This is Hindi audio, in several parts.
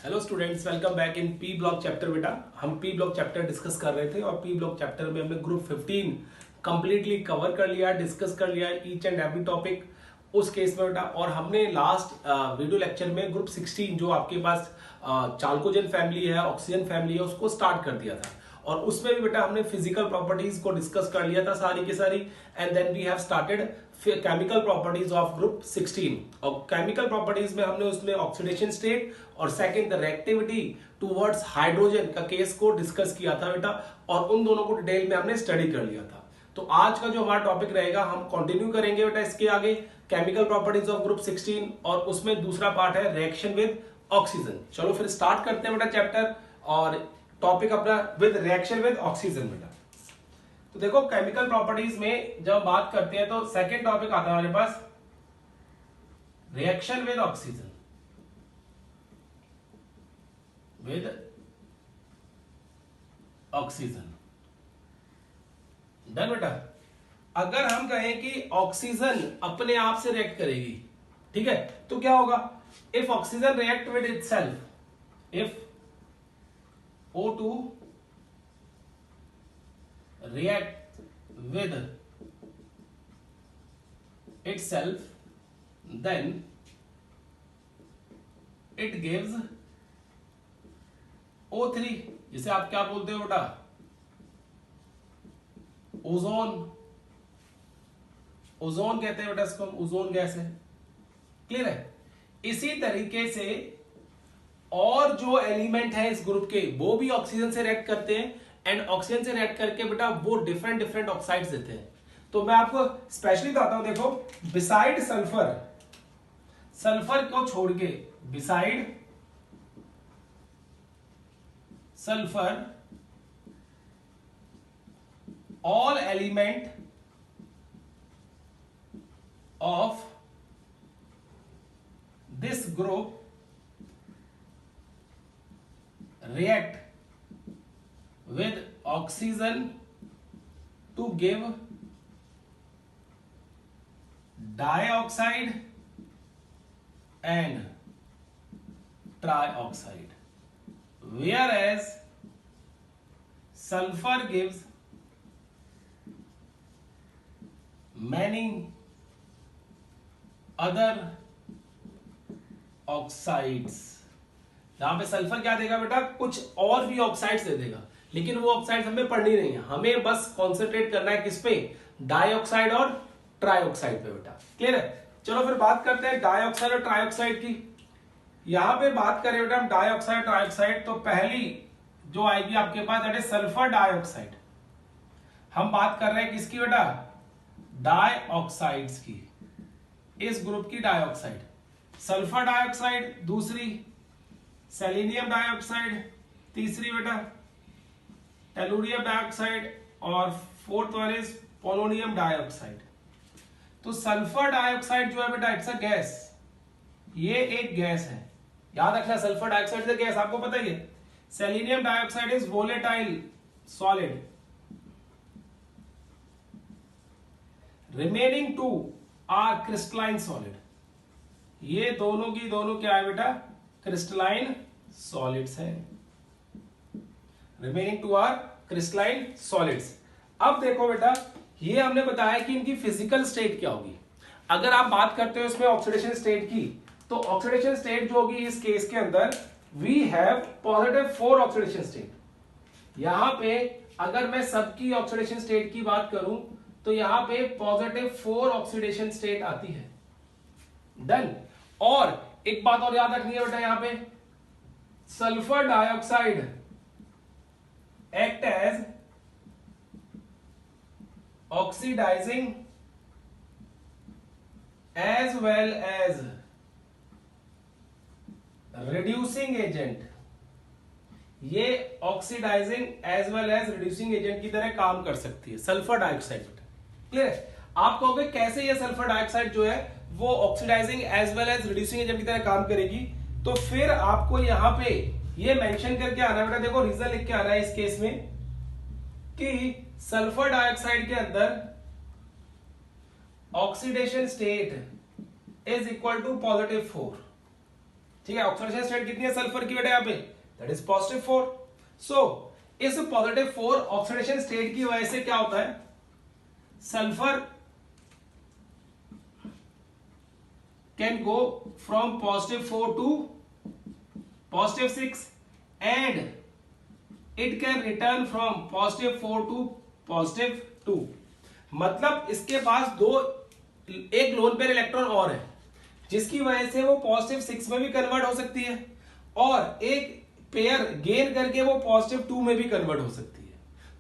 Hello students, welcome back in P block chapter. बेटा हम पी ब्लॉक चैप्टर डिस्कस कर रहे थे और पी ब्लॉक चैप्टर में हमने ग्रुप 15 कंप्लीटली कवर कर लिया, डिस्कस कर लिया ईच एंड एवरी टॉपिक उस केस में बेटा। और हमने लास्ट वीडियो लेक्चर में ग्रुप 16 जो आपके पास चाल्कोजेन फैमिली है, ऑक्सीजन फैमिली है, उसको स्टार्ट कर दिया था। और उसमें भी बेटा हमने फिजिकल प्रॉपर्टीज को डिस्कस कर लिया था सारी की सारी। And then we have started chemical properties of group 16। और केमिकल प्रॉपर्टीज में हमने उसमें ऑक्सीडेशन स्टेट और second the reactivity towards hydrogen का केस को डिस्कस किया था बेटा। और उन दोनों को डिटेल में हमने स्टडी कर लिया था। तो आज का जो हमारा टॉपिक रहेगा हम कंटिन्यू करेंगे बेटा इसके आगे, केमिकल प्रॉपर्टीज ऑफ ग्रुप 16, और उसमें दूसरा पार्ट है रिएक्शन विद ऑक्सीजन। चलो फिर स्टार्ट करते हैं बेटा चैप्टर और टॉपिक अपना विद रिएक्शन विद ऑक्सीजन बेटा। तो देखो केमिकल प्रॉपर्टीज में जब बात करते हैं तो सेकंड टॉपिक आता है हमारे पास reaction with oxygen. With oxygen done बेटा। अगर हम कहें कि ऑक्सीजन अपने आप से रिएक्ट करेगी, ठीक है, तो क्या होगा? If oxygen react with itself, if O2 react with itself, then it gives O3, जिसे आप क्या बोलते हो बेटा? ओजोन। ओजोन कहते हैं बेटा इसको हम, ओजोन गैस है। क्लियर है? इसी तरीके से और जो एलिमेंट है इस ग्रुप के वो भी ऑक्सीजन से रिएक्ट करते हैं एंड ऑक्सीजन से रिएक्ट करके बेटा वो डिफरेंट डिफरेंट ऑक्साइड्स देते हैं। तो मैं आपको स्पेशली बताता हूं, देखो बिसाइड सल्फर, सल्फर को छोड़ के, beside sulphur all element of this group react with oxygen to give dioxide and trioxide, whereas sulfur gives many other oxides। यहां पे सल्फर क्या देगा बेटा? कुछ और भी ऑक्साइड्स दे देगा, लेकिन वो ऑक्साइड्स हमें पढ़नी नहीं है, हमें बस कॉन्सेंट्रेट करना है किस पे? डाइऑक्साइड और ट्राइऑक्साइड पे बेटा। क्लियर है? चलो फिर बात करते हैं डाइऑक्साइड और ट्राइऑक्साइड की। यहां पे बात करें बेटा हम डाइऑक्साइड ट्राइऑक्साइड, तो पहली जो आएगी आपके पास दैट इज सल्फर डाइऑक्साइड। हम बात कर रहे हैं किसकी बेटा? डाइऑक्साइड्स की, इस ग्रुप की डाइऑक्साइड। सल्फर डाइऑक्साइड दूसरी, सेलेनियम डाइऑक्साइड तीसरी बेटा, टेलुरियम डाइऑक्साइड, और fourth one is polonium dioxide. तो सल्फर डाइऑक्साइड जो है बेटा इट्स अ गैस, ये एक गैस है, याद रखना। Sulphur dioxide is a gas, आपको पता ही है। Selenium dioxide is volatile solid. Remaining two are crystalline solid. ये दोनों की दोनों क्या है बेटा? क्रिस्टलाइन सॉलिड्स है। Remaining two are crystalline solids. अब देखो बेटा, ये हमने बताया कि इनकी फिजिकल स्टेट क्या होगी। अगर आप बात करते हो इसमें ऑक्सीडेशन स्टेट की, तो ऑक्सीडेशन स्टेट जो होगी इस केस के अंदर we have positive 4 oxidation state. यहां पे अगर मैं सबकी ऑक्सीडेशन स्टेट की बात करूं तो यहां पे पॉजिटिव 4 ऑक्सीडेशन स्टेट आती है। डन। और एक बात और याद रखनी है बेटा, यहां पे sulphur dioxide act as oxidising as well as reducing agent. ये oxidising as well as reducing agent की तरह काम कर सकती है सल्फर डाइऑक्साइड। क्लियर है? आप कहोगे कैसे ये सल्फर डाइऑक्साइड जो है वो oxidising as well as reducing agent की तरह काम करेगी? तो फिर आपको यहां पे ये मेंशन करके आना है बेटा, देखो रीजन लिख के आना है इस केस में कि सल्फर डाइऑक्साइड के अंदर oxidation state is equal to +4। ठीक है, ऑक्सीडेशन स्टेट कितनी है सल्फर की बेटा यहाँ पे, दैट इज +4। सो इस +4 ऑक्सीडेशन स्टेट की वजह से क्या होता है, sulphur can go from +4 to +6 and it can return from +4 to +2। मतलब इसके पास एक लोन पेयर इलेक्ट्रॉन और है, जिसकी वजह से वो +6 में भी कन्वर्ट हो सकती है और एक पेयर गेन करके वो +2 में भी कन्वर्ट हो सकती है।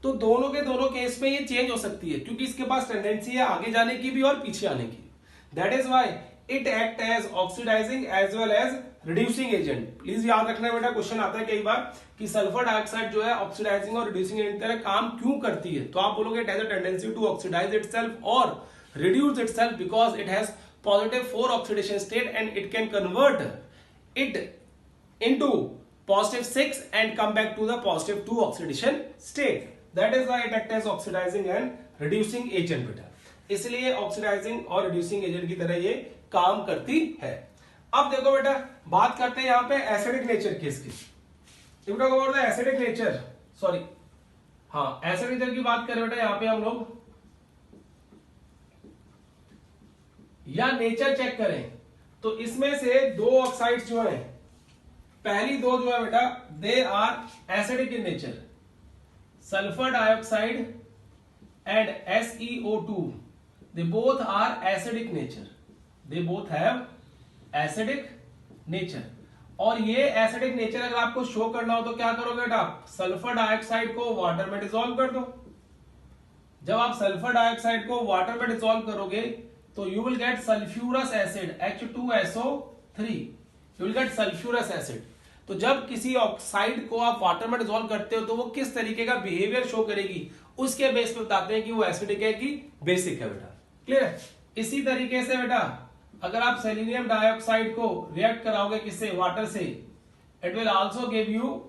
तो दोनों के दोनों केस में ये चेंज हो सकती है, क्योंकि इसके पास टेंडेंसी है आगे जाने की भी और पीछे आने की। That is why it act as oxidising as well as reducing agent. Please याद रखना बेटा, क्वेश्चन आता है कई बार कि सल्फर डाइऑक्साइड जो है ऑक्सीडाइजिंग और रिड्यूसिंग एजेंट की तरह काम क्यों करती है, तो आप बोलोगे it has a tendency to oxidise itself और reduce itself because it has +4 oxidation state and it can convert it into +6 and come back to the +2 oxidation state. That is why it acts as oxidizing and reducing agent बेटा, इसलिए ऑक्सीडाइजिंग और रिड्यूसिंग एजेंट की तरह ये काम करती है। अब देखो बेटा, बात करते हैं यहाँ पे एसिडिक नेचर की इसकी। If we talk about the acidic nature, sorry, हाँ एसिडिक नेचर की बात करें बेटा यहाँ पे हम लोग, या नेचर चेक करें तो इसमें से दो ऑक्साइड्स जो है, पहली दो जो है बेटा they are acidic in nature, sulphur dioxide and SeO2, they both are acidic nature, they both have acidic nature. और ये एसिडिक नेचर अगर आपको शो करना हो तो क्या करोगे बेटा, सल्फर डाइऑक्साइड को वाटर में डिसॉल्व कर दो। जब आप सल्फर डाइऑक्साइड को वाटर में डिसॉल्व करोगे तो you will gate sulphurous acid H2SO3, you will gate sulphurous acid. तो जब किसी ऑक्साइड को आप वाटर में डिसॉल्व करते हो तो वो किस तरीके का बिहेवियर शो करेगी, उसके बेस पे बताते हैं कि वो एसिडिक है कि बेसिक है बेटा। क्लियर है? इसी तरीके से बेटा अगर आप सेलेनियम डाइऑक्साइड को रिएक्ट कराओगे किससे, वाटर से, it will also give you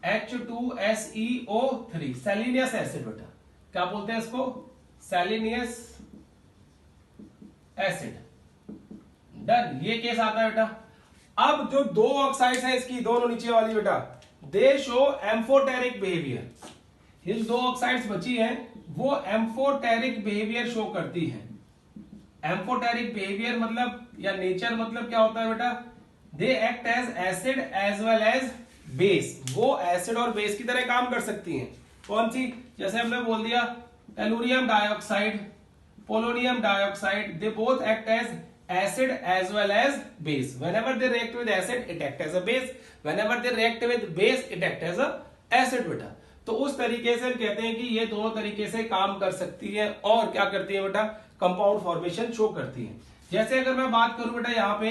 H2SeO3, selenious acid बेटा। क्या बोलते हैं इसको, सेलेनियस एसिड। डन, ये केस आता है बेटा। अब जो दो ऑक्साइड्स हैं इसकी, दोनों नीचे वाली बेटा, दे शो एम्फोटेरिक बिहेवियर। ये दो ऑक्साइड्स बची हैं वो एम्फोटेरिक बिहेवियर शो करती हैं। एम्फोटेरिक बिहेवियर मतलब या नेचर मतलब क्या होता है बेटा, they act as acid as well as base. वो एसिड और बेस की तरह काम कर सकती हैं। कौन सी, जैसे हमने बोल दिया tellurium dioxide, polonium dioxide, they both act as acid as well as base. Whenever they react with acid it act as a base, whenever they react with base it act as a acid बेटा। तो उस तरीके से हम कहते हैं कि ये दोनों तरीके से काम कर सकती है और क्या करती है बेटा, कंपाउंड फॉर्मेशन शो करती है। जैसे अगर मैं बात करूं बेटा यहाँ पे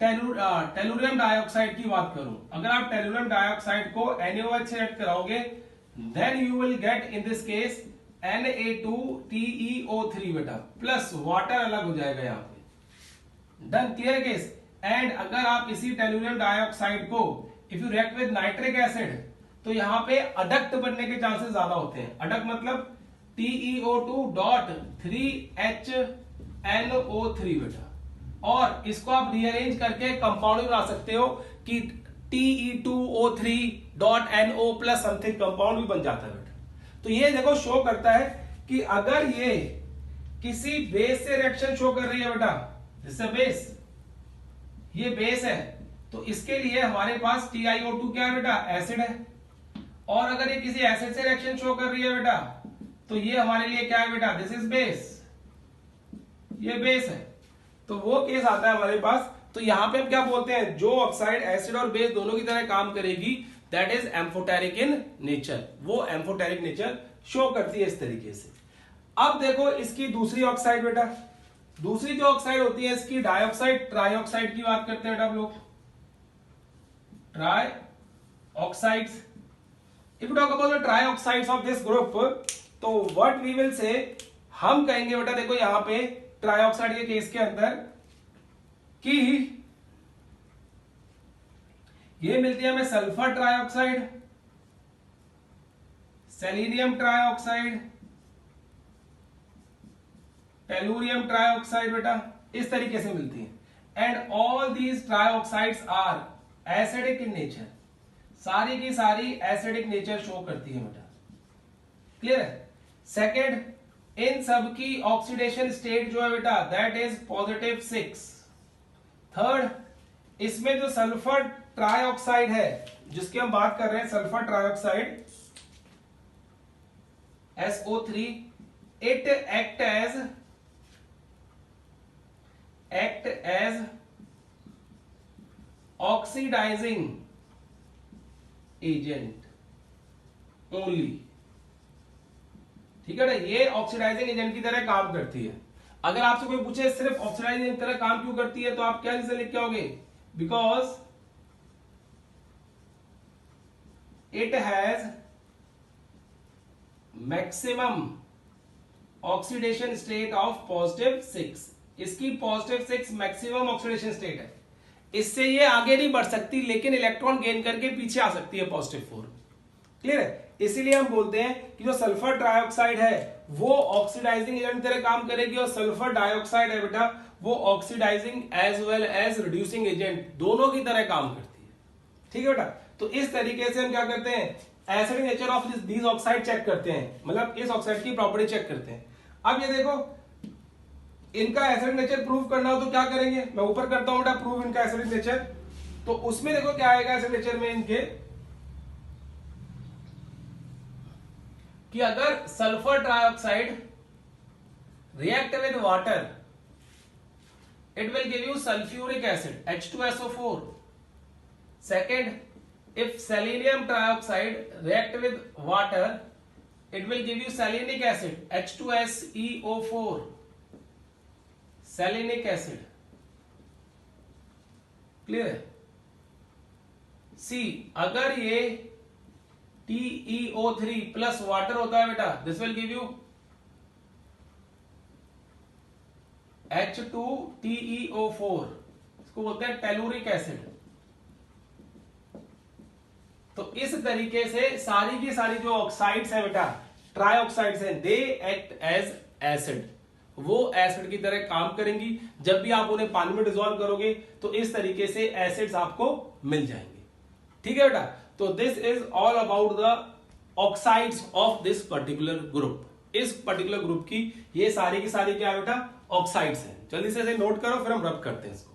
टेलुरियम डाइऑक्साइड की बात करूं, अगर आप टेलुरियम डाइऑक्साइड को NaOH से ऐड कराओगे then you will get in this case Na2TeO3 बेटा, प्लस वाटर अलग हो जाएगा यहाँ पे। Done, clear case. एंड अगर आप इसी टेलुरियम डाइऑक्साइड को if you react with nitric acid तो यहां पे अडक्ट बनने के चांसेस ज्यादा होते हैं। अडक्ट मतलब TeO2.3HNO3 बेटा, और इसको आप रीअरेंज करके कंपाउंड बना सकते हो कि Te2O3.NO प्लस समथिंग कंपाउंड भी बन जाता है बेटा। तो ये देखो शो करता है कि अगर ये किसी बेस से रिएक्शन शो कर रही है बेटा, जैसे बेस, ये बेस है तो इसके लिए हमारे पास TiO2 क्या है बेटा, एसिड है। और अगर ये किसी एसिड से रिएक्शन शो कर रही है बेटा तो ये हमारे लिए क्या है बेटा, दिस इज बेस, ये बेस है। तो वो केस आता है हमारे पास। तो यहां पे हम क्या बोलते हैं, जो ऑक्साइड एसिड और बेस दोनों की तरह काम करेगी that is amphoteric in nature, वो एम्फोटेरिक नेचर शो करती है इस तरीके से। अब देखो इसकी दूसरी ऑक्साइड बेटा, दूसरी जो ऑक्साइड होती है इसकी डाइऑक्साइड, ट्राइऑक्साइड की बात करते हैं हम लोग, trioxides. If you talk about the trioxides of this group तो व्हाट वी विल से, हम कहेंगे बेटा देखो यहां पे ट्राइऑक्साइड के केस के अंदर कि ये मिलती है हमें sulphur trioxide, selenium trioxide, tellurium trioxide बेटा, इस तरीके से मिलती है। And all these trioxides are acidic in nature, सारी की सारी एसिडिक नेचर शो करती है बेटा, क्लियर है। सेकेंड, इन सब की ऑक्सीडेशन स्टेट जो है बेटा दैट इज +6। थर्ड, इसमें जो सल्फर ट्राइऑक्साइड है जिसकी हम बात कर रहे हैं, sulphur trioxide SO3, it act as oxidising agent only, ठीक है ना, ये ऑक्सीडाइजिंग एजेंट की तरह काम करती है। अगर आपसे कोई पूछे सिर्फ ऑक्सीडाइजिंग एजेंट की तरह काम क्यों करती है, तो आप क्या रीजन लिख के आओगे, because it has maximum oxidation state of +6, इसकी +6 मैक्सिमम ऑक्सीडेशन स्टेट है, इससे ये आगे नहीं बढ़ सकती लेकिन इलेक्ट्रॉन गेन करके पीछे आ सकती है +4, क्लियर है। इसीलिए हम बोलते हैं कि जो सल्फर ट्राइऑक्साइड है वो ऑक्सीडाइजिंग एजेंट की तरह काम करेगी, और सल्फर डाइऑक्साइड है बेटा वो oxidising as well as reducing agent दोनों की तरह काम करती है, ठीक है बेटा। तो इस तरीके से हम क्या करते हैं, acidic nature of these oxide check करते हैं, मतलब इस ऑक्साइड की प्रॉपर्टी चेक करते हैं। अब ये देखो, इनका एसिडिक नेचर प्रूव करना हो तो क्या करेंगे, मैं ऊपर करता हूं बेटा प्रूव इनका एसिडिक नेचर, तो उसमें देखो क्या आएगा एसिडिक नेचर में इनके, कि अगर sulphur trioxide react with water it will give you sulfuric acid H2SO4. Second, if selenium trioxide react with water it will give you selenic acid H2SeO4, selenic acid, clear है। सी, अगर ये TeO3 प्लस वाटर होता है बेटा this will give you H2TeO4, इसको बोलते हैं टेलूरिक एसिड। तो इस तरीके से सारी की सारी जो ऑक्साइड्स है बेटा ट्राइऑक्साइड्स हैं दे एक्ट एज एसिड, वो एसिड की तरह काम करेंगी। जब भी आप उन्हें पानी में डिसॉल्व करोगे तो इस तरीके से एसिड्स आपको मिल जाएंगे, ठीक है बेटा। तो this is all about the oxides of this particular group. इस पर्टिकुलर ग्रुप की ये सारी की सारी क्या है बेटा ऑक्साइड्स हैं। जल्दी से इसे नोट करो फिर हम रब करते हैं इसको।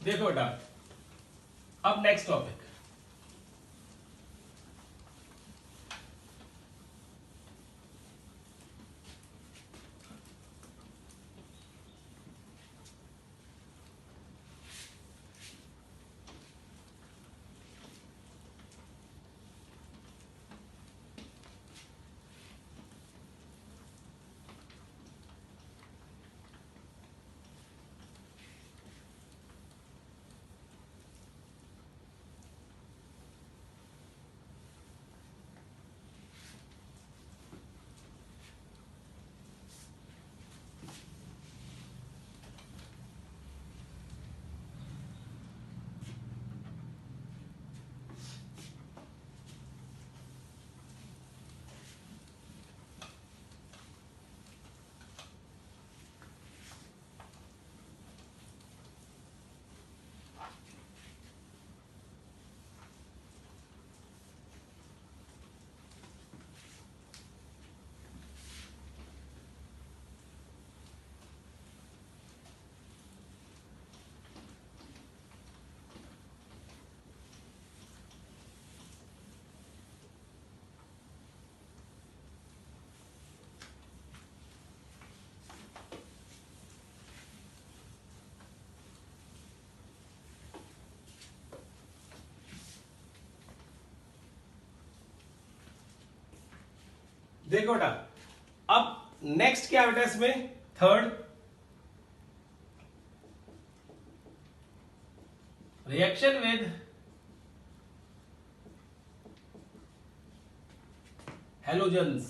देखो बेटा अब नेक्स्ट टॉपिक, देखो बेटा अब नेक्स्ट क्या बेटा इसमें third, reaction with halogens,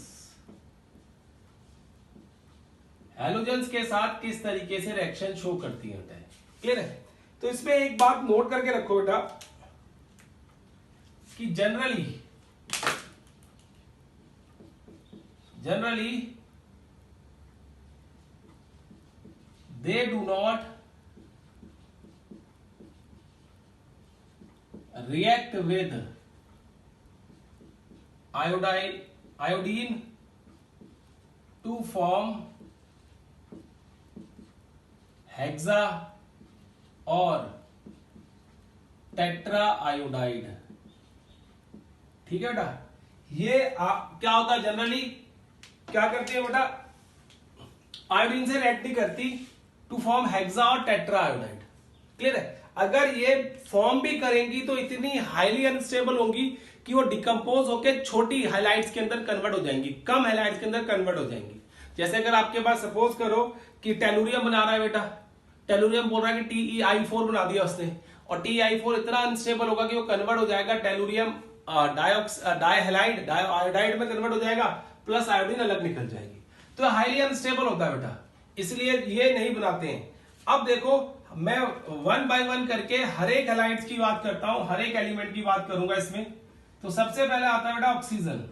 halogens के साथ किस तरीके से रिएक्शन शो करती है, क्लियर है। तो इसमें एक बात नोट करके रखो बेटा कि generally they do not react with iodine to form hexa और टेट्रा आयोडाइड, ठीक है बेटा। ये क्या होता है, जनरली क्या करती है बेटा, आयोडीन से रिएक्ट नहीं करती टू फॉर्म हेक्सा और टेट्रा आयोडाइड, क्लियर है। अगर ये फॉर्म भी करेंगी तो इतनी हाईली अनस्टेबल होंगी कि वो डिकम्पोज होकर छोटी हाइलाइट्स के अंदर कन्वर्ट हो जाएंगी, कम हाइलाइट्स के अंदर कन्वर्ट हो जाएंगी। जैसे अगर आपके पास सपोज करो कि टेलुरियम बना रहा है बेटा, टेलुरियम बोल रहा है कि TeI4 बना दिया उसने, और TeI4 इतना अनस्टेबल होगा कि वो कन्वर्ट हो जाएगा टेलुरियम डाइहैलाइड आयोडाइड में कन्वर्ट हो जाएगा, प्लस आयोडीन अलग निकल जाएगी। तो हाईली अनस्टेबल होता है बेटा, इसलिए ये नहीं बनाते हैं। अब देखो मैं वन बाय वन करके हर एक हैलाइड्स की बात करता हूं, हर एक एलिमेंट की बात करूंगा इसमें। तो सबसे पहले आता है बेटा ऑक्सीजन।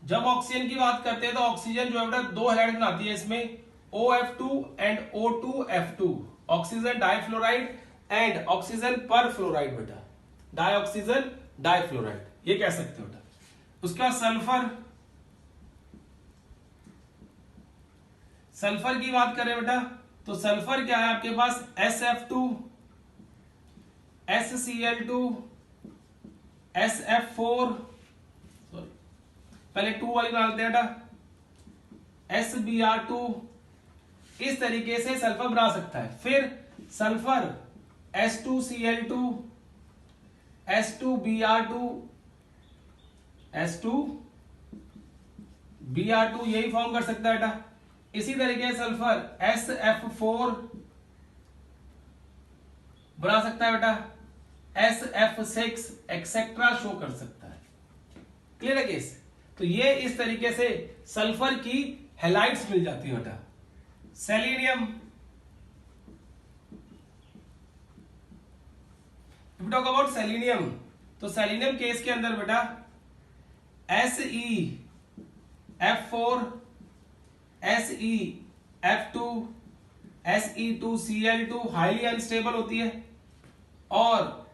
जब ऑक्सीजन की बात करते हैं तो ऑक्सीजन जो है बेटा दो हैलाइड बनाती है इसमें, OF2 and O2F2, oxygen difluoride and oxygen per fluoride बेटा, डाइऑक्सीजन डाइफ्लोराइड ये कह सकते हो बेटा। उसका सल्फर की बात करें बेटा तो सल्फर क्या है आपके पास, SF2 SCl2 SF4, सॉरी पहले 2 वाली बना लेते हैं बेटा, SBr2, इस तरीके से सल्फर बना सकता है। फिर सल्फर S2Cl2 S2Br2 S2Br2 यही फॉर्म कर सकता है बेटा। इसी तरीके से सल्फर SF4 बना सकता है बेटा, SF6 एक्सेट्रा शो कर सकता है, क्लियर है केस। तो ये इस तरीके से सल्फर की हैलाइड्स मिल जाती है बेटा। Selenium, if talk about selenium, तो सेलेनियम केस के अंदर बेटा SeF4 SeF2 Se2Cl2 highly unstable होती है, और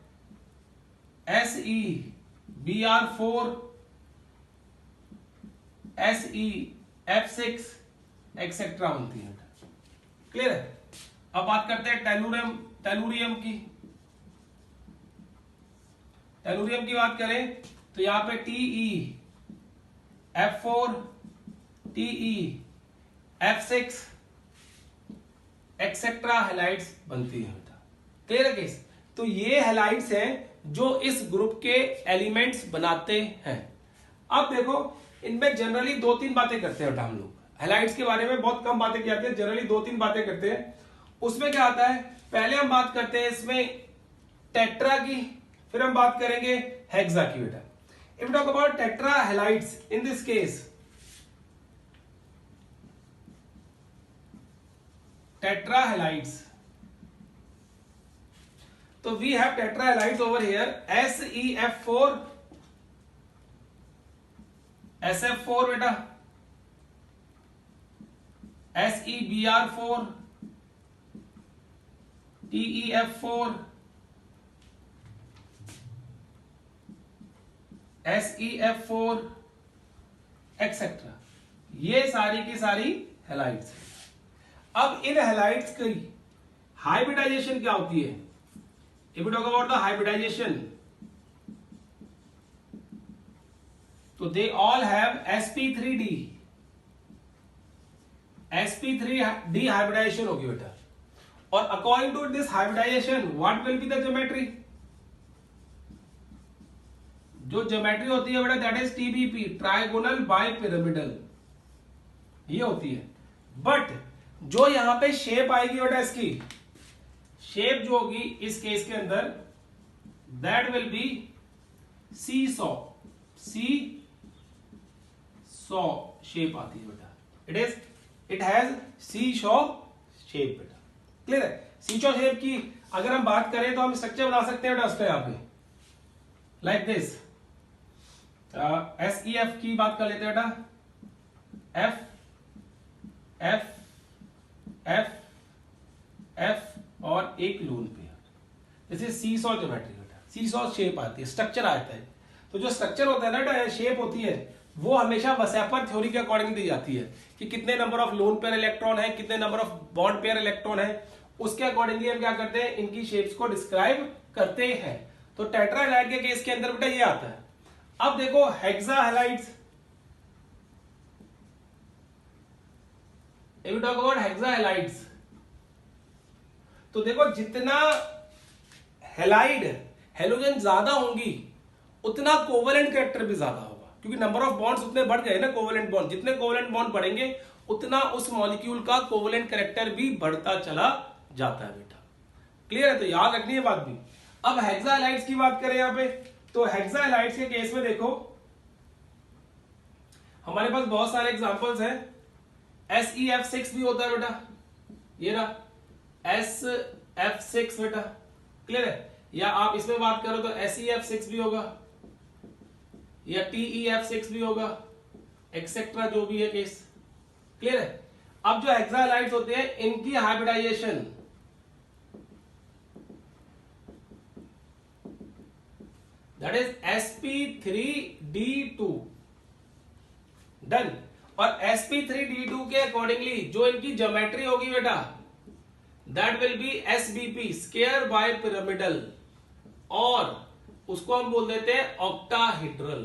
SeBr4 SeF6 एक्सेट्रा बनती है, क्लियर है। अब बात करते हैं टेलुरियम की बात करें तो यहां पे TeF4 TeF6 एक्सेट्रा हैलाइड्स बनती है बेटा, क्लियर है केस। तो ये हैलाइड्स हैं जो इस ग्रुप के एलिमेंट्स बनाते हैं। अब देखो इनमें जनरली 2-3 बातें करते हैं बेटा हम लोग, हैलाइड्स के बारे में बहुत कम बातें की जाती है, जनरली 2-3 बातें करते हैं। उसमें क्या आता है, पहले हम बात करते हैं इसमें टेट्रा की, फिर हम बात करेंगे हेक्सा की बेटा। If talk about tetra halides, in this case tetra halides, तो we have tetra halides over here, SeF4 SF4 बेटा, SeBr4 TeF4 SeF4 एक्सेट्रा, ये सारी की सारी हैलाइड्स। अब इन हैलाइड्स की हाइब्रिडाइजेशन क्या होती है, if we talk about the hybridisation, तो they all have sp3d hybridisation होगी बेटा। और according to this hybridisation what will be the geometry, जो ज्योमेट्री होती है बेटा that is TBP, trigonal bipyramidal, ये होती है। बट जो यहां पे शेप आएगी बेटा, इसकी शेप जो होगी इस केस के अंदर that will be seesaw shape आती है बेटा, it has seesaw shape बेटा। क्लियर है? सी शॉ शेप की अगर हम बात करें तो हम स्ट्रक्चर बना सकते हैं बेटा उसका, यहाँ पे like this. S E F की बात कर लेते हैं बेटा, एफ एफ एफ एफ और एक लोन पेयर, जैसे सी सॉ ज्योमेट्री बेटा, सी सॉ शेप आती है, स्ट्रक्चर आता है। तो जो स्ट्रक्चर होता है ना बेटा, शेप होती है, वो हमेशा वसेपर थ्योरी के अकॉर्डिंग दी जाती है कि कितने number of lone pair electron है, कितने number of bond pair electron है, उसके अकॉर्डिंगली हम क्या करते हैं, इनकी शेप्स को डिस्क्राइब करते हैं। तो टेट्रा हैलाइड के केस के अंदर बेटा ये आता है। अब देखो hexa halides, if you talk about hexa halides, तो देखो जितना हैलाइड हेलोजन ज्यादा होंगी उतना कोवेलेंट कैरेक्टर भी ज्यादा होगा, क्योंकि नंबर ऑफ बॉन्ड्स उतने बढ़ गए ना, कोवेलेंट बॉन्ड, जितने कोवेलेंट बॉन्ड बढ़ेंगे उतना उस मॉलिक्यूल का कोवेलेंट कैरेक्टर भी बढ़ता चला जाता है बेटा। क्लियर है? तो याद रखनी है बात भी। अब हेक्सा हैलाइड्स की बात करें यहाँ पे, तो हेक्सा हैलाइड्स के केस में देखो हमारे पास बहुत सारे एग्जांपल्स हैं। SeF6 भी होता है बेटा, ये रहा SF6 बेटा। क्लियर है? या आप इसमें बात करो तो SeF6 भी होगा या TeF6 भी होगा, एक्सेट्रा जो भी है केस। क्लियर है? अब जो हेक्सा हैलाइड्स होते हैं इनकी hybridisation that is sp3d2 done. और sp3d2 के अकॉर्डिंगली जो इनकी ज्योमेट्री होगी बेटा, that will B SBP, square by pyramidal, और उसको हम बोल देते हैं ऑक्टाहेड्रल।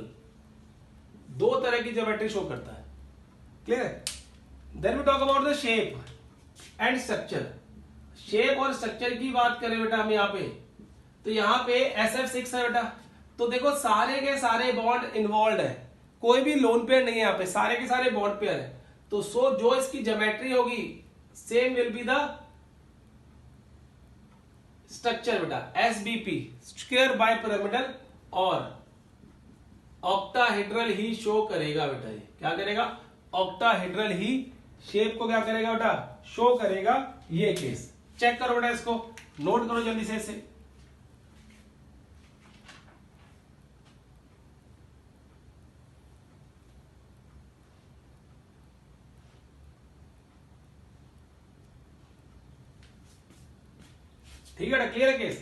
दो तरह की ज्योमेट्री शो करता है। क्लियर है? Then we talk about the shape and structure. Shape और स्ट्रक्चर की बात करें बेटा हम यहाँ पे, तो यहाँ पे SF6 है बेटा, तो देखो सारे के सारे बॉन्ड इन्वॉल्व है, कोई भी लोन पेयर नहीं है यहाँ पे, सारे के सारे बॉन्ड पेयर है। तो जो इसकी ज्योमेट्री होगी same will be the structure बेटा, SBP, स्क्वायर बाय पिरामिडल, और ऑक्टाहेड्रल ही शो करेगा बेटा। ये क्या करेगा? ऑक्टाहेड्रल ही शेप को क्या करेगा बेटा? शो करेगा। ये केस चेक करो बेटा, इसको नोट करो जल्दी से इसे। ठीक है बेटा, क्लियर है केस?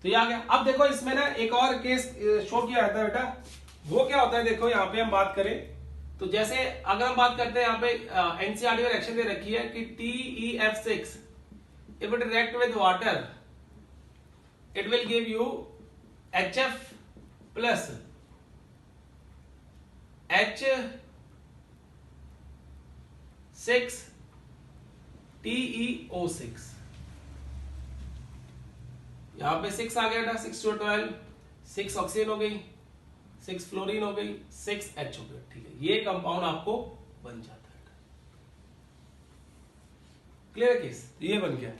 तो ये आ गया। अब देखो इसमें ना एक और केस शो किया जाता है बेटा, वो क्या होता है देखो, यहाँ पे हम बात करें तो जैसे अगर हम बात करते हैं यहाँ पे एनसीईआरटी में रिएक्शन दे रखी है कि TeF6 if it react with water it will give you HF plus H6 TeO6। यहां पे 6 आ गया बेटा, 6 to 12, 6 ऑक्सीजन हो गई, 6 फ्लोरीन हो गई, 6 H हो गया। ठीक है, ये कंपाउंड आपको बन जाता है। Clear case? ये बन गया।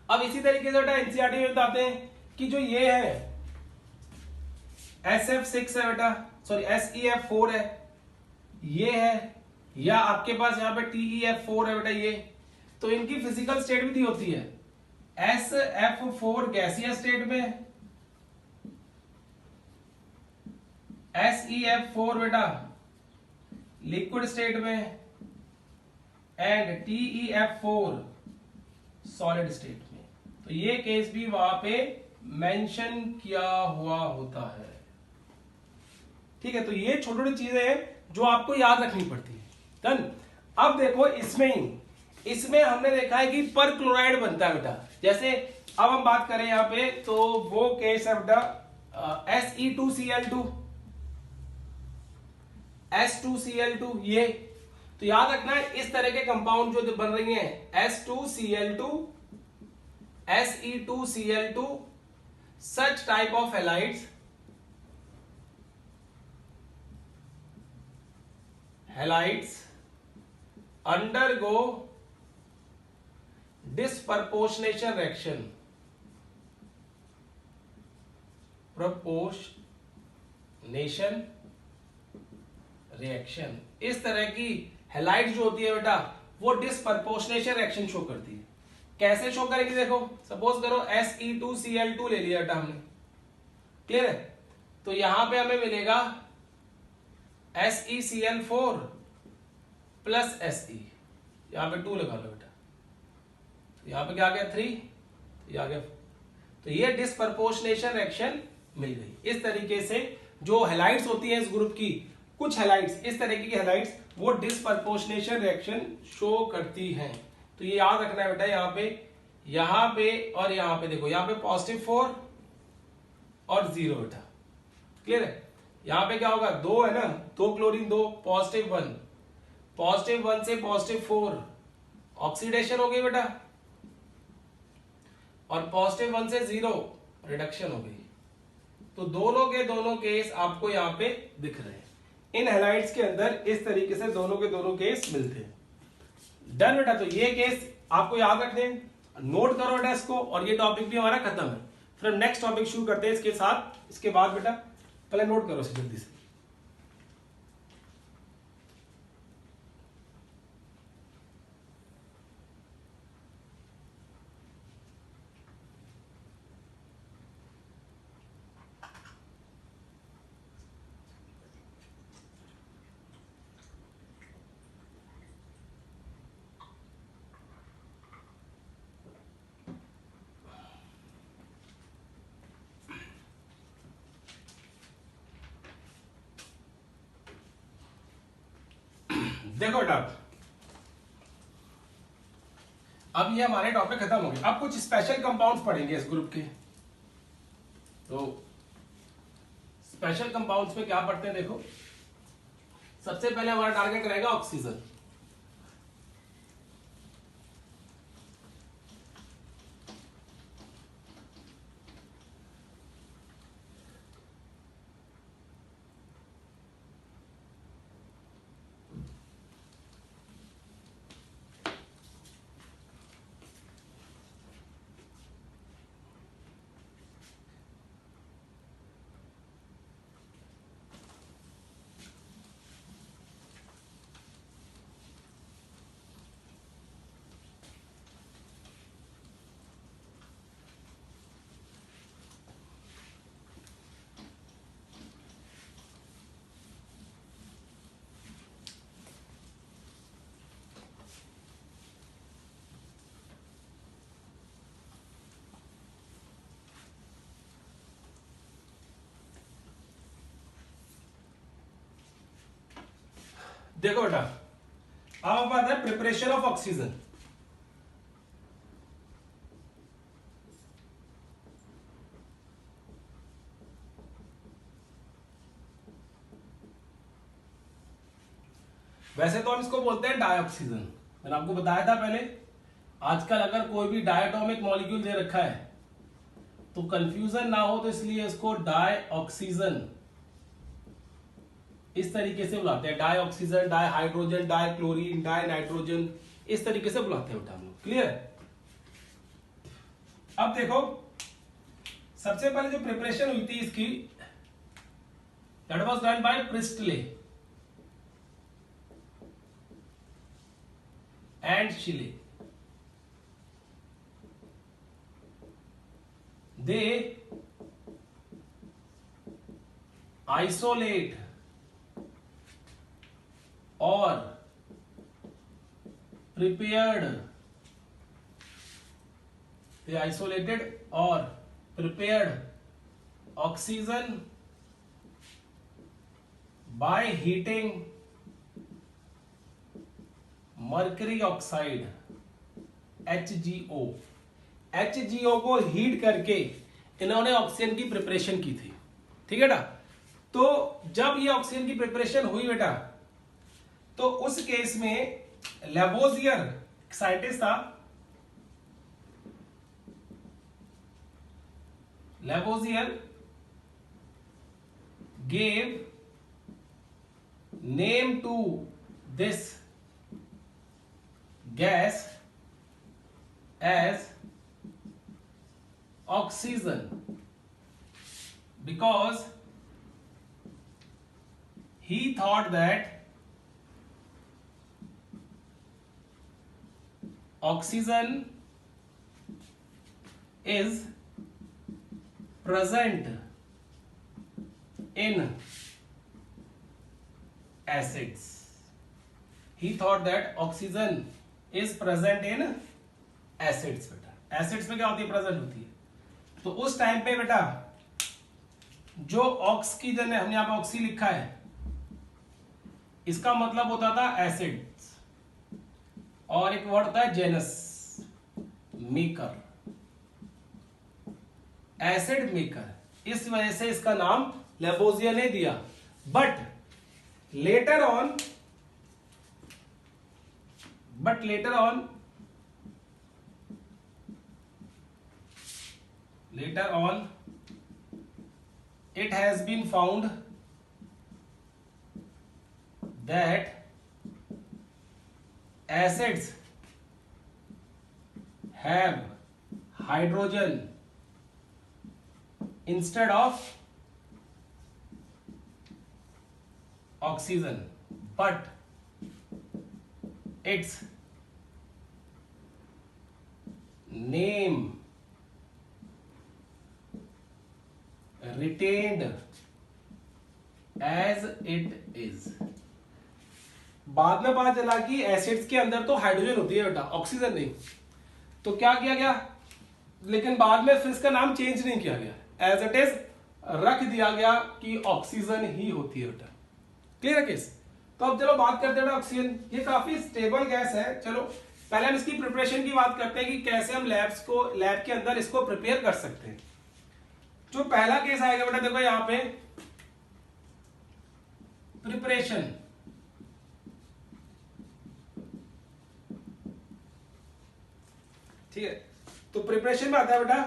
अब इसी तरीके से बेटा एनसीईआरटी में बताते हैं कि जो ये है SF6 है बेटा, सॉरी SeF4 है, ये है, या आपके पास यहाँ पे TeF4 है बेटा ये, तो इनकी फिजिकल स्टेट भी दी होती है। SF4 गैसियस स्टेट में, SeF4 बेटा लिक्विड स्टेट में, एंड TeF4 सॉलिड स्टेट में। तो ये केस भी वहां पे मेंशन किया हुआ होता है। ठीक है, तो ये छोटी छोटी चीजें हैं जो आपको याद रखनी पड़ती है। डन। अब देखो इसमें हमने देखा है कि पर क्लोराइड बनता है बेटा। जैसे अब हम बात करें यहाँ पे, तो वो केस है बेटा Se2Cl2, S2Cl2, ये तो याद रखना है इस तरह के कंपाउंड जो बन रही हैं S2Cl2, Se2Cl2, such type of halides undergo disproportionation reaction, reaction. इस तरह की हैलाइड जो होती है बेटा वो डिसप्रपोर्शनेशन रिएक्शन शो करती है। कैसे शो करेगी देखो, सपोज करो Se2Cl2 ले लिया बेटा हमने, क्लियर है? तो यहां पे हमें मिलेगा SeCl4 प्लस Se, यहां पे 2 लगा लो बेटा, यहां पे क्या आ गया 3, ये आ गया। तो ये डिसप्रपोर्शनेशन रिएक्शन मिल गई। इस तरीके से जो हैलाइड्स होती है इस ग्रुप की, कुछ हैलाइड्स इस तरीके की हैलाइड्स वो डिसप्रपोर्शनेशन रिएक्शन शो करती हैं। तो ये याद रखना है बेटा, यहां पे और यहां पे देखो, यहां पे +4 और 0 बेटा, क्लियर है? यहां पे क्या होगा, 2 है ना, 2 क्लोरीन 2, +1, +1 से +4 ऑक्सीडेशन हो गई बेटा, और +1 से 0 रिडक्शन हो गई। तो दोनों के दोनों केस आपको यहां पे दिख रहे हैं। इन हैलाइड्स के अंदर इस तरीके से दोनों के दोनों केस मिलते हैं। डन बेटा, तो ये केस आपको याद रखने हैं, नोट करो बेटा इसको, और ये टॉपिक भी हमारा खत्म है। फिर हम नेक्स्ट टॉपिक शुरू करते हैं इसके साथ। इसके बाद बेटा पहले नोट करो इसे जल्दी से। देखो बेटा, अब ये हमारे टॉपिक खत्म हो गए। अब कुछ स्पेशल कंपाउंड्स पढ़ेंगे इस ग्रुप के। तो स्पेशल कंपाउंड्स में क्या पढ़ते हैं देखो, सबसे पहले हमारा टारगेट रहेगा ऑक्सीजन। देखो बेटा, अब बात है प्रिपरेशन ऑफ ऑक्सीजन। वैसे तो हम इसको बोलते हैं डाइऑक्सीजन, मैंने आपको बताया था पहले। आजकल अगर कोई भी डायटोमिक मॉलिक्यूल दे रखा है तो कंफ्यूजन ना हो, तो इसलिए इसको डाइऑक्सीजन इस तरीके से बुलाते हैं। Dioxygen, dihydrogen, dichlorine, dinitrogen, इस तरीके से बुलाते हैं बेटा हम लोग, क्लियर? अब देखो, सबसे पहले जो प्रिपरेशन हुई थी इसकी, that was done by Priestley and Scheele. They isolate or prepared, they isolated or prepared oxygen by heating mercury oxide HGO। HGO को हीट करके इन्होंने ऑक्सीजन की प्रिपरेशन की थी, ठीक है बेटा? तो जब ये ऑक्सीजन की प्रिपरेशन हुई बेटा, तो उस केस में लेवोजियर साइंटिस्ट था, Lavoisier gave name to this gas as oxygen because he thought that oxygen is present in acids. He thought that oxygen is present in acids. बेटा एसिड्स में क्या होती है, प्रेजेंट होती है। तो उस टाइम पे बेटा जो ऑक्सीजन है, हमने यहां पे ऑक्सी लिखा है, इसका मतलब होता था एसिड्स, और एक वर्ड था जेनस, मेकर, एसिड मेकर। इस वजह से इसका नाम लेबोजियर ने दिया। But later on it has been found that acids have hydrogen instead of oxygen, but its name retained as it is। बाद में पता चला कि एसिड्स के अंदर तो हाइड्रोजन होती है बेटा, ऑक्सीजन नहीं। तो क्या किया गया, लेकिन बाद में फिर इसका नाम चेंज नहीं किया गया, एज इट इज रख दिया गया कि ऑक्सीजन ही होती है बेटा। क्लियर है केस। तो अब चलो बात करते हैं ऑक्सीजन। ये काफी स्टेबल गैस है। चलो पहले हम इसकी प्रिपरेशन की बात करते हैं कि कैसे हम लैब के अंदर इसको प्रिपेयर कर सकते हैं। जो पहला केस आएगा बेटा, देखो यहां पे प्रिपरेशन। ठीक है, तो प्रिपरेशन में आता है बेटा,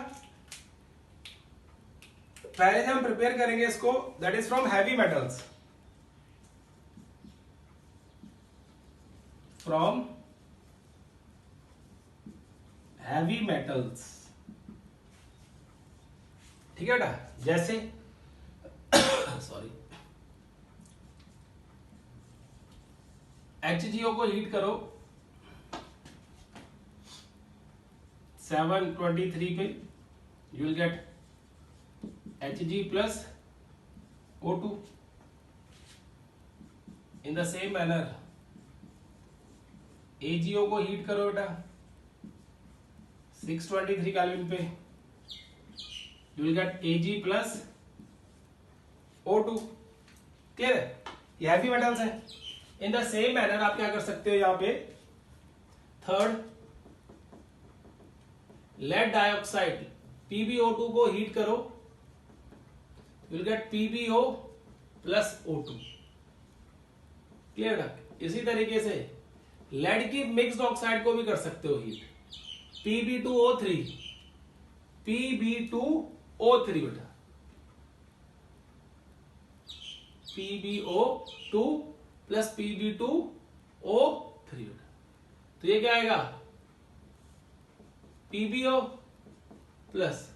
पहले से हम प्रिपेयर करेंगे इसको, that is from heavy metals, from heavy metals. ठीक है बेटा, जैसे सॉरी, HgO को हीट करो 723 पे, you will gate Hg plus O2। In the same manner AgO को हीट करो बेटा 623 केल्विन पे, you will gate Ag plus O2। Clear है, ये हैवी मेटल्स है। इन द सेम मैनर आप क्या कर सकते हो, यहां पे थर्ड लेड डाइऑक्साइड PbO2 को हीट करो, you will gate PbO plus O2। Clear है। इसी तरीके से लेड की मिक्स्ड ऑक्साइड को भी कर सकते हो हीट, Pb2O3 बेटा, PbO2 प्लस Pb2O3 बेटा। तो ये क्या आएगा, PbO प्लस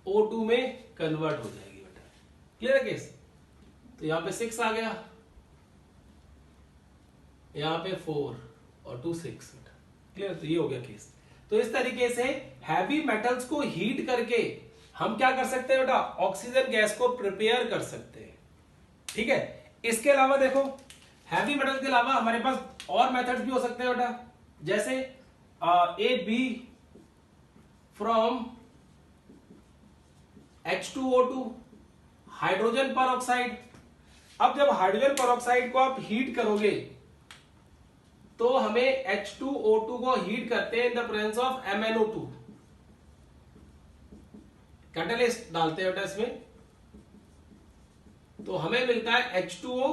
O2 में कन्वर्ट हो जाएगी बेटा। क्लियर है केस। तो यहां पे 6 आ गया, यहां पे 4 और 2 6 बेटा। क्लियर, तो ये हो गया केस। तो इस तरीके से हैवी मेटल्स को हीट करके हम क्या कर सकते हैं बेटा, ऑक्सीजन गैस को प्रिपेयर कर सकते हैं। ठीक है, इसके अलावा देखो हैवी मेटल के अलावा हमारे पास और मेथड्स भी हो सकते हैं बेटा, जैसे AB फ्रॉम H2O2 हाइड्रोजन पर ऑक्साइड। अब जब हाइड्रोजन पर ऑक्साइड को आप हीट करोगे तो हमें H2O2 को हीट करते हैं in the presence of MnO2, catalyst डालते हैं बेटा इसमें, तो हमें मिलता है H2O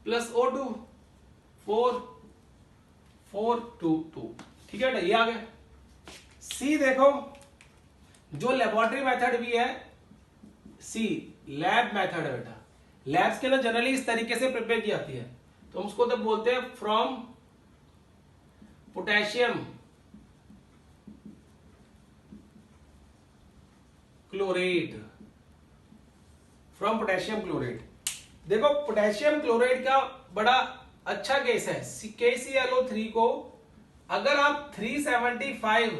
प्लस O2 4 4 2 2। ठीक है बेटा, ये आ गया। सी देखो, जो लेबोरेटरी मेथड भी है, सी लैब मेथड है बेटा। लैब्स के अंदर जनरली इस तरीके से प्रिपेयर की जाती है, तो हम उसको तो बोलते हैं from potassium chlorate, from potassium chlorate. देखो पोटेशियम क्लोराइड का बड़ा अच्छा केस है। KClO3 को अगर आप 375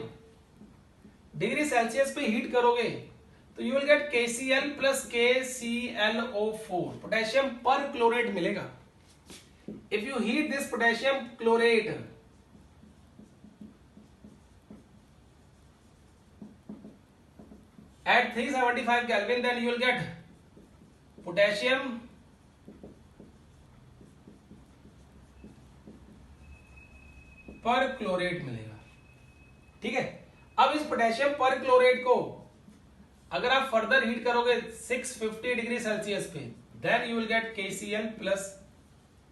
डिग्री सेल्सियस पे हीट करोगे तो you will get KCl plus KClO4 potassium पर क्लोराइड मिलेगा। If you heat this potassium chloride at 375 Kelvin, then you will get potassium पर क्लोरेट मिलेगा। ठीक है, अब इस पोटेशियम पर क्लोरेट को अगर आप फर्दर हीट करोगे 650 डिग्री सेल्सियस पे, then you will get KCl plus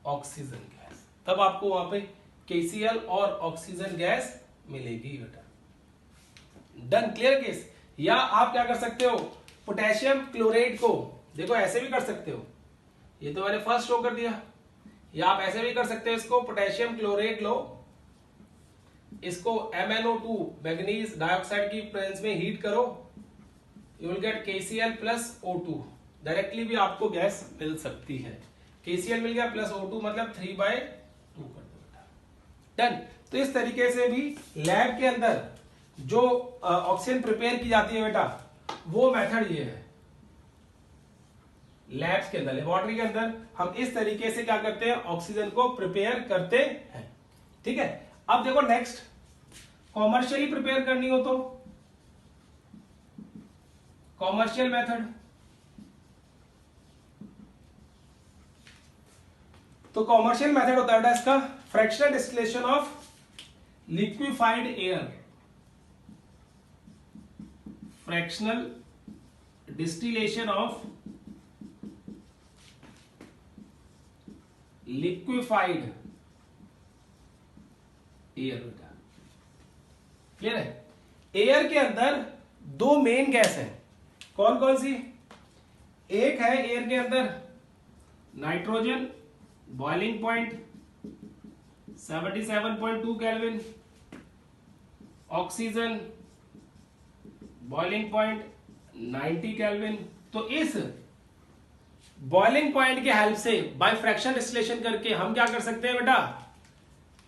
oxygen gas. तब आपको वहां पे KCl और ऑक्सीजन गैस मिलेगी बेटा। Done, clear case. या आप क्या कर सकते हो, पोटेशियम क्लोराइड को देखो ऐसे भी कर सकते हो, ये तो मैंने फर्स्ट शो कर दिया। या आप ऐसे भी कर सकते हो, इसको पोटेशियम क्लोराइड लो, इसको MnO2 मैग्नीज डाइऑक्साइड की प्रेजेंस में हीट करो, you will get KCl plus O2। Directly भी आपको गैस मिल सकती है। KCl मिल गया प्लस O2 मतलब 3/2 कर दो बेटा। डन। तो इस तरीके से भी लैब के अंदर जो ऑक्सीजन प्रिपेयर की जाती है बेटा, वो मेथड ये है। लैब्स के अंदर, लेबोरेटरी के अंदर हम इस तरीके से क्या करते हैं, ऑक्सीजन को प्रिपेयर करते हैं। ठीक है, अब देखो नेक्स्ट, कॉमर्शियली प्रिपेयर करनी हो तो कॉमर्शियल मेथड। तो कॉमर्शियल मेथड होता है बेटा इसका fractional distillation of liquefied air. Fractional distillation of liquefied air बेटा। क्लियर है। एयर के अंदर दो मेन गैस है, कौन कौन सी? एक है एयर के अंदर nitrogen, boiling point 77.2 kelvin, oxygen boiling point 90 kelvin. तो इस बॉइलिंग पॉइंट के हेल्प से बाय फ्रैक्शन डिस्टिलेशन करके हम क्या कर सकते हैं बेटा,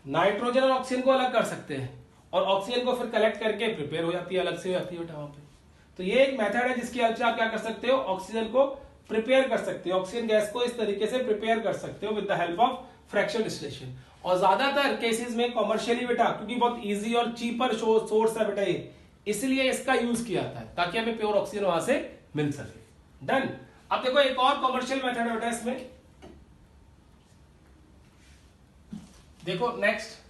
नाइट्रोजन और ऑक्सीजन को अलग कर सकते हैं, और ऑक्सीजन को फिर कलेक्ट करके प्रिपेयर हो जाती है, अलग से हो जाती है बेटा वहां पे। तो ये एक मेथड है जिसकी हेल्प से आप क्या कर सकते हो, ऑक्सीजन को प्रिपेयर कर सकते हो, ऑक्सीजन गैस को इस तरीके से प्रिपेयर कर सकते हो with the help of fraction distillation. और ज्यादातर केसेस में कॉमर्शियली बेटा, क्योंकि बहुत इजी और चीपर सोर्स है बेटा ये, इसलिए इसका यूज किया जाता है ताकि हमें प्योर ऑक्सीजन वहां से मिल सके। डन। अब देखो एक और कॉमर्शियल मेथड है बेटा इसमें, देखो नेक्स्ट,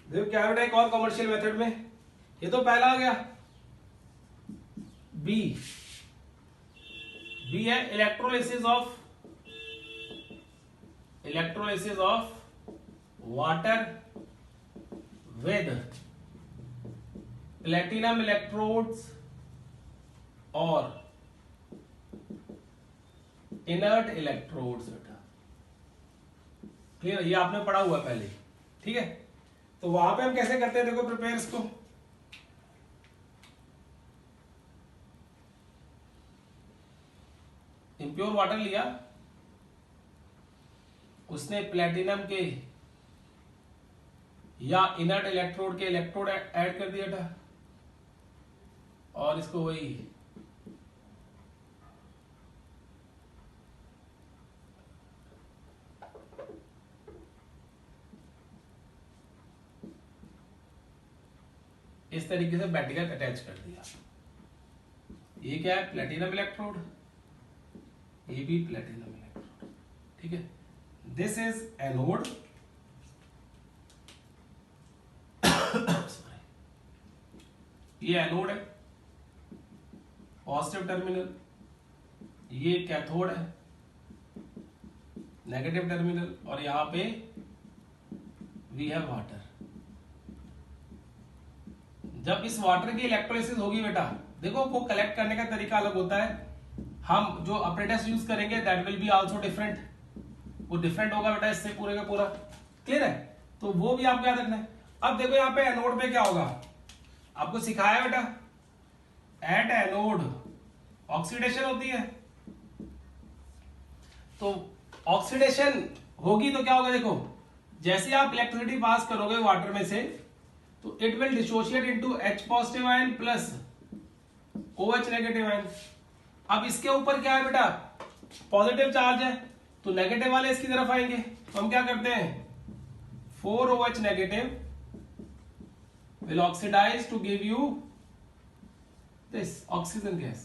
देखो क्या बेटा एक और कॉमर्शियल मेथड में, ये तो पहला आ गया बी। बी है electrolysis of water with platinum electrodes और इनर्ट इलेक्ट्रोड्स बेटा। क्लियर, ये आपने पढ़ा हुआ पहले। ठीक है, तो वहां पे हम कैसे करते हैं, देखो प्रिपेयर इसको, इम्प्योर वाटर लिया, उसने प्लेटिनम के या इनर्ट इलेक्ट्रोड के इलेक्ट्रोड ऐड कर दिया था, और इसको वही इस तरीके से बैटरी का अटैच कर दिया। ये क्या है, प्लेटिनम इलेक्ट्रोड, ये भी प्लेटिनम इलेक्ट्रोड। ठीक है, दिस इज एनोड, ये एनोड है, पॉजिटिव टर्मिनल, ये कैथोड है, नेगेटिव टर्मिनल, और यहां पे वी हैव वाटर। जब इस वाटर की इलेक्ट्रोलिसिस होगी बेटा, देखो वो कलेक्ट करने का तरीका अलग होता है, हम जो अप्रेटिस यूज करेंगे that will be also different, वो डिफरेंट होगा बेटा इससे पूरे का पूरा। क्लियर है? तो वो भी आपको याद रखना है। अब देखो यहाँ पे एनोड पे क्या होगा, आपको सिखाया बेटा एट एनोड ऑक्सीडेशन होती है। तो ऑक्सीडेशन होगी तो क्या होगा, देखो जैसे आप इलेक्ट्रिसिटी पास करोगे वाटर में से तो it will dissociate into H positive ion plus OH negative ion. अब इसके ऊपर क्या है बेटा, पॉजिटिव चार्ज है तो नेगेटिव वाले इसकी तरफ आएंगे, तो हम क्या करते हैं 4OH negative will oxidize to give you this oxygen gas,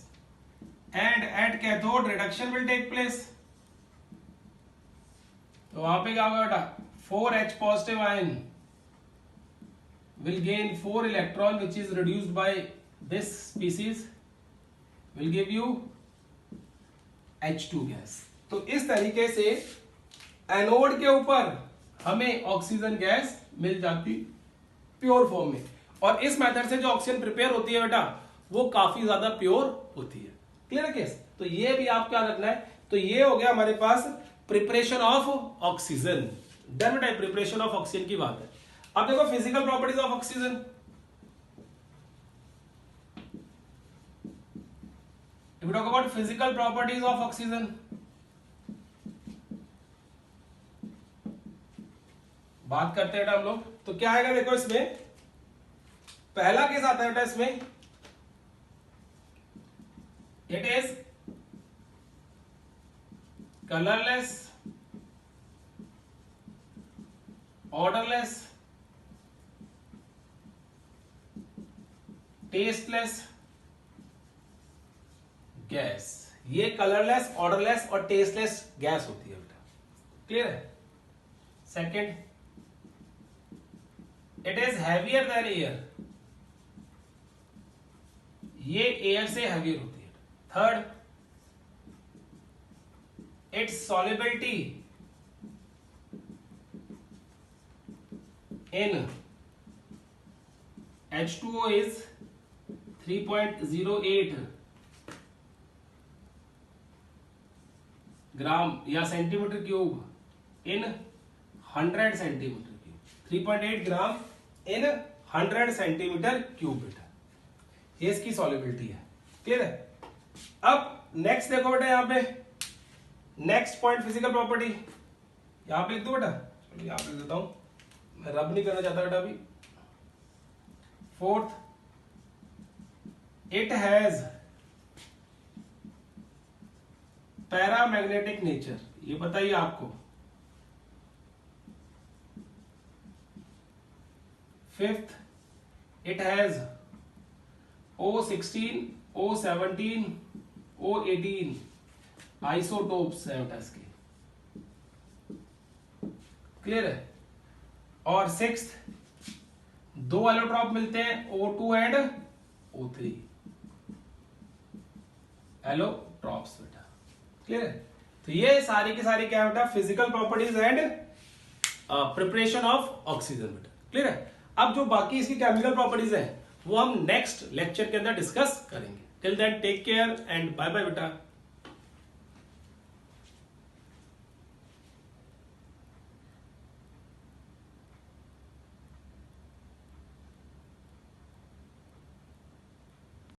and at cathode reduction will take place। तो वहां पे क्या होगा बेटा 4H positive ion will gain 4 electron which is reduced by this species will give you H2 gas। तो इस तरीके से एनोड के ऊपर हमें ऑक्सीजन गैस मिल जाती प्योर फॉर्म में, और इस मेथड से जो ऑक्सीजन प्रिपेयर होती है बेटा वो काफी ज्यादा प्योर होती है। क्लियर है केस? तो ये भी आपको याद रखना है। तो ये हो गया हमारे पास प्रिपरेशन ऑफ ऑक्सीजन। डन बेटा, प्रिपरेशन ऑफ ऑक्सीजन की बात है। अब देखो physical properties of oxygen. If we talk about physical properties of oxygen, बात करते हैं हम लोग, तो क्या आएगा देखो इसमें पहला केस आता है बेटा इसमें, it is colourless, odourless, tasteless gas. ये कलरलेस, ऑर्डरलेस और टेस्टलेस गैस होती है बेटा। क्लियर है? Second, it is heavier than air, ये एयर से हैवियर होती है। Third, it's solubility in H2O is 3.08 ग्राम या centimetre cube in 100 centimetre cube. 3.8 gram in 100 centimetre cube बेटा, ये इसकी सॉल्युबिलिटी है। क्लियर है? अब नेक्स्ट देखो बेटा, यहां पे नेक्स्ट पॉइंट फिजिकल प्रॉपर्टी यहां पे लिख दो बेटा, चलिए यहां पे लिख देता हूं, मैं रब नहीं करना चाहता बेटा अभी। Fourth, it has paramagnetic nature, ये बताइए आपको। Fifth, it has O16, O17, O18 isotopes है बेटा इसके। क्लियर है? और सिक्स्थ, दो एलोट्रॉप मिलते हैं O2 एंड O3 एलोट्रॉप्स बेटा। क्लियर है? तो ये सारी की सारी क्या है बेटा, physical properties and preparation of oxygen बेटा। क्लियर है? अब जो बाकी इसकी केमिकल प्रॉपर्टीज है वो हम नेक्स्ट लेक्चर के अंदर डिस्कस करेंगे। Till then take care and bye bye बेटा।